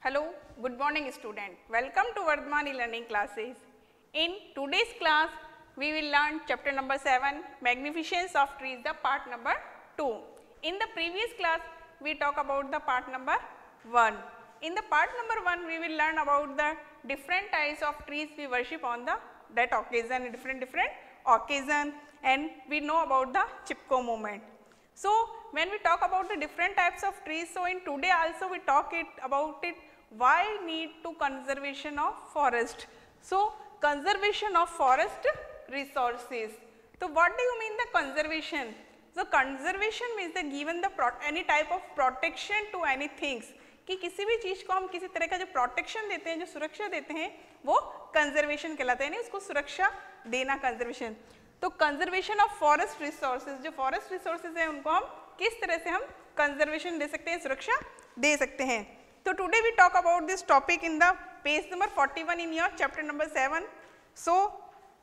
Hello, good morning student. Welcome to Vardhman e-learning classes. In today's class, we will learn chapter number 7, Magnificence of Trees, the part number 2. In the previous class, we talk about the part number 1. In the part number 1, we will learn about the different types of trees we worship on that occasion, different occasion, and we know about the Chipko movement. So, when we talk about the different types of trees, so in today also we talk about it, why need to conservation of forest. So, conservation of forest resources. So, what do you mean the conservation? So, conservation means the given the any type of protection to any things, कि किसी भी चीज़ को हम किसी तरह का जो protection देते हैं, जो सुरक्षा देते हैं, वो कंजर्वेशन कहलाता है, यानी उसको सुरक्षा देना कंजर्वेशन. तो कंजर्वेशन ऑफ फॉरेस्ट रिसोर्सेज, जो फॉरेस्ट रिसोर्सेज हैं उनको हम किस तरह से हम कंजर्वेशन दे सकते हैं, सुरक्षा दे सकते हैं. तो today we talk about this topic in the page number 41 in your chapter number 7. So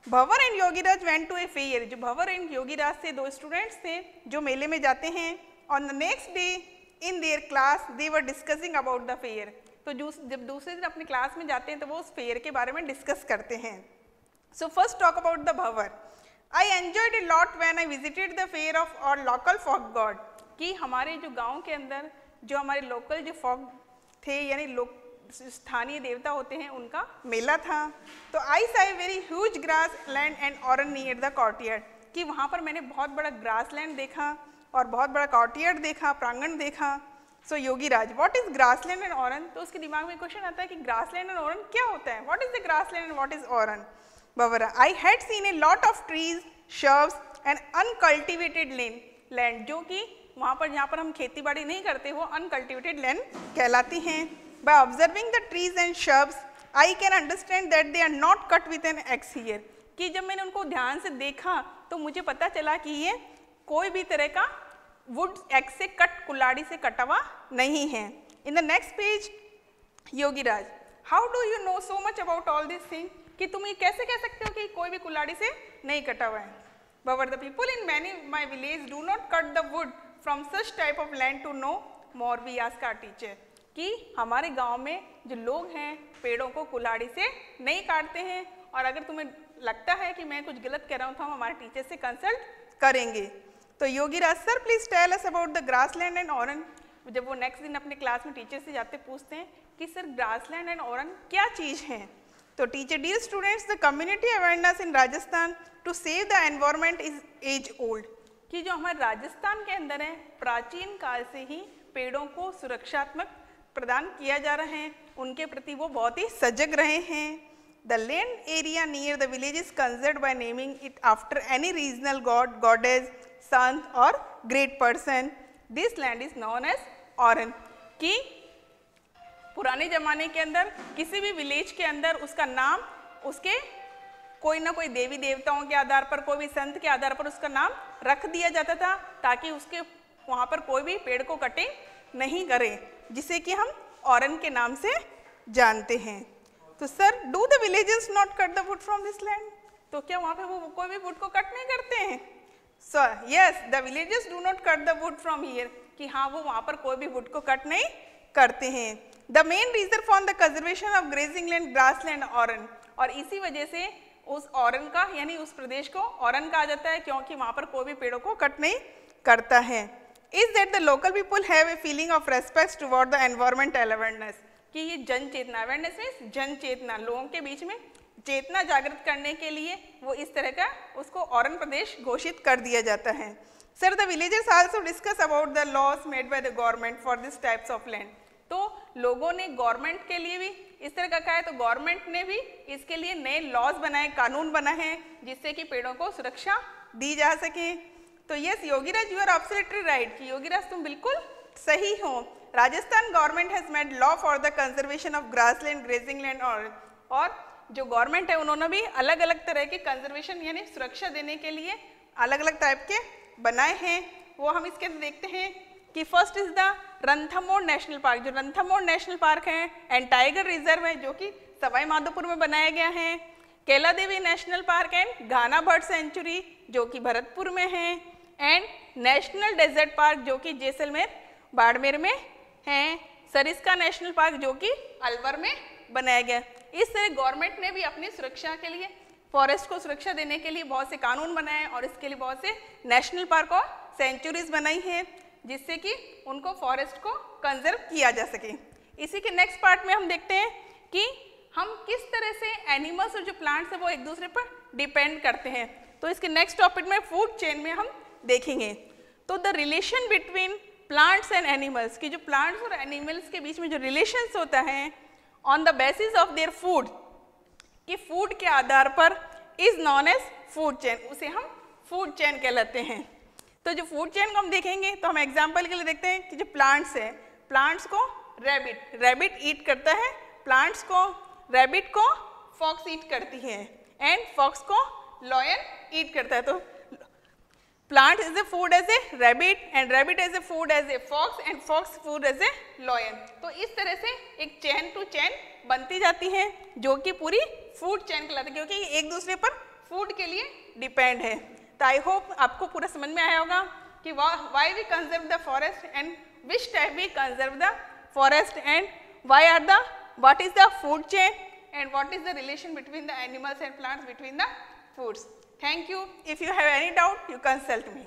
Bhanwar and Yogiraj went to a fair. जो भंवर एंड योगीराज से दो स्टूडेंट्स थे जो मेले में जाते हैं. On the next day in their class they were discussing about the fair. तो जब दूसरे दिन अपनी क्लास में जाते हैं तो वो उस फेयर के बारे में डिस्कस करते हैं. So first talk about the Bhanwar. I enjoyed a lot when I visited the fair of our local folk god. कि हमारे जो गांव के अंदर जो हमारे लोकल जो folk थे, यानी स्थानीय देवता होते हैं, उनका मेला था. तो I saw a very huge grassland and oran near the courtyard. कि वहाँ पर मैंने बहुत बड़ा grassland देखा और बहुत बड़ा courtyard देखा, प्रांगण देखा. So Yogiraj, what is grassland and oran? तो उसके दिमाग में क्वेश्चन आता है कि grassland and oran क्या होता है? What is the grassland and what is oran? Bhavara, I had seen a lot of trees, shrubs and uncultivated land, जो कि वहाँ पर जहाँ पर हम खेती बाड़ी नहीं करते वो uncultivated land कहलाती हैं. By observing the trees and shrubs, I can understand that they are not cut with an axe here. कि जब मैंने उनको ध्यान से देखा तो मुझे पता चला कि ये कोई भी तरह का वुड एक्स से कट, कुल्हाड़ी से कटा हुआ नहीं है. In the next page, Yogiraj, how do you know so much about all these things? कि तुम ये कैसे कह सकते हो कि कोई भी कुल्हाड़ी से नहीं कटा हुआ है. But the people in my village do not cut the wood from such type of land to know more, we ask our teacher. कि हमारे गांव में जो लोग हैं पेड़ों को कुल्हाड़ी से नहीं काटते हैं, और अगर तुम्हें लगता है कि मैं कुछ गलत कह रहा हूँ तो हम हमारे टीचर से कंसल्ट करेंगे. तो Yogiraj, sir please tell us about the grassland and oran. जब वो नेक्स्ट दिन अपने क्लास में टीचर से जाते पूछते हैं कि सर ग्रासलैंड एंड ओरन क्या चीज़ हैं. तो teacher, dear students, the community awareness in Rajasthan to save the environment is as old. कि जो हमारे राजस्थान के अंदर है, प्राचीन काल से ही पेड़ों को सुरक्षात्मक प्रदान किया जा रहा है, उनके प्रति वो बहुत ही सजग रहे हैं. The land area near the village is conserved by naming it after any regional god, goddess, sant और great person. This land is known as oran. कि पुराने ज़माने के अंदर किसी भी विलेज के अंदर उसका नाम उसके कोई ना कोई देवी देवताओं के आधार पर, कोई भी संत के आधार पर उसका नाम रख दिया जाता था, ताकि उसके वहाँ पर कोई भी पेड़ को कटिंग नहीं करे, जिसे कि हम ओरन के नाम से जानते हैं. तो sir, do the villagers not cut the wood from this land? तो क्या वहाँ पे वो कोई भी वुड को कट नहीं करते हैं? Sir, yes, the villagers do not cut the wood from here. कि हाँ, वो वहाँ पर कोई भी वुड को कट नहीं करते हैं. The main reason for the conservation of grazing land, grassland, oran. और इसी वजह से उस ओरन का, यानी उस प्रदेश को ओरन कहा जाता है, क्योंकि वहाँ पर कोई भी पेड़ों को कट नहीं करता है. Is that the local people have a feeling of respect toward the environmental awareness. कि ये जन चेतना, अवेयरनेस मीन्स जन चेतना, लोगों के बीच में चेतना जागृत करने के लिए वो इस तरह का उसको ओरन प्रदेश घोषित कर दिया जाता है. Sir, the villagers also discuss about the laws made by the government for this types of land. तो लोगों ने गवर्नमेंट के लिए भी इस तरह का कहा है, तो गवर्नमेंट ने भी इसके लिए नए लॉज बनाए, कानून बनाए हैं, जिससे कि पेड़ों को सुरक्षा दी जा सके. तो yes Yogiraj, you are absolutely right. कि योगीराज, तुम बिल्कुल सही हो. Rajasthan government has made law for the conservation of grassland, grazing land. और जो गवर्नमेंट है उन्होंने भी अलग अलग तरह के कंजर्वेशन यानी सुरक्षा देने के लिए अलग अलग टाइप के बनाए हैं. वो हम इसके देखते हैं कि first is the Ranthambore National Park. जो रणथंभौर नेशनल पार्क है एंड टाइगर रिजर्व है, जो कि सवाई माधोपुर में बनाया गया है. Kaila Devi National Park and Ghana bird sanctuary, जो कि भरतपुर में है. एंड नेशनल डेजर्ट पार्क, जो कि जैसलमेर, बाड़मेर में है. सरिस्का नेशनल पार्क जो कि अलवर में बनाया गया। इस तरह गवर्नमेंट ने भी अपनी सुरक्षा के लिए, फॉरेस्ट को सुरक्षा देने के लिए बहुत से कानून बनाए और इसके लिए बहुत से नेशनल पार्क और सेंचुरीज बनाई हैं जिससे कि उनको फॉरेस्ट को कंजर्व किया जा सके। इसी के नेक्स्ट पार्ट में हम देखते हैं कि हम किस तरह से एनिमल्स और जो प्लांट्स हैं वो एक दूसरे पर डिपेंड करते हैं। तो इसके नेक्स्ट टॉपिक में फूड चेन में हम देखेंगे। तो the relation between plants and animals, कि जो प्लांट्स और एनिमल्स के बीच में जो रिलेशंस होता है on the basis of their food, कि फूड के आधार पर is known as food chain, उसे हम फूड चेन कहलाते हैं। तो जो फूड चेन को हम देखेंगे तो हम एग्जांपल के लिए देखते हैं कि जो प्लांट्स हैं, प्लांट्स को रैबिट ईट करता है, प्लांट्स को, रैबिट को फॉक्स ईट करती है एंड फॉक्स को लॉयन ईट करता है। तो plant is a food as a rabbit and rabbit as a food as a fox and fox food as a lion. तो इस तरह से एक चेन टू चेन बनती जाती है जो कि पूरी फूड चेन कहलाती है, क्योंकि एक दूसरे पर फूड के लिए डिपेंड है। तो आई होप आपको पूरा समझ में आया होगा कि why we conserve the forest and which type we conserve the forest and why are the, what is the food chain and what is the relation between the animals and plants between the foods. Thank you. If you have any doubt, you consult me.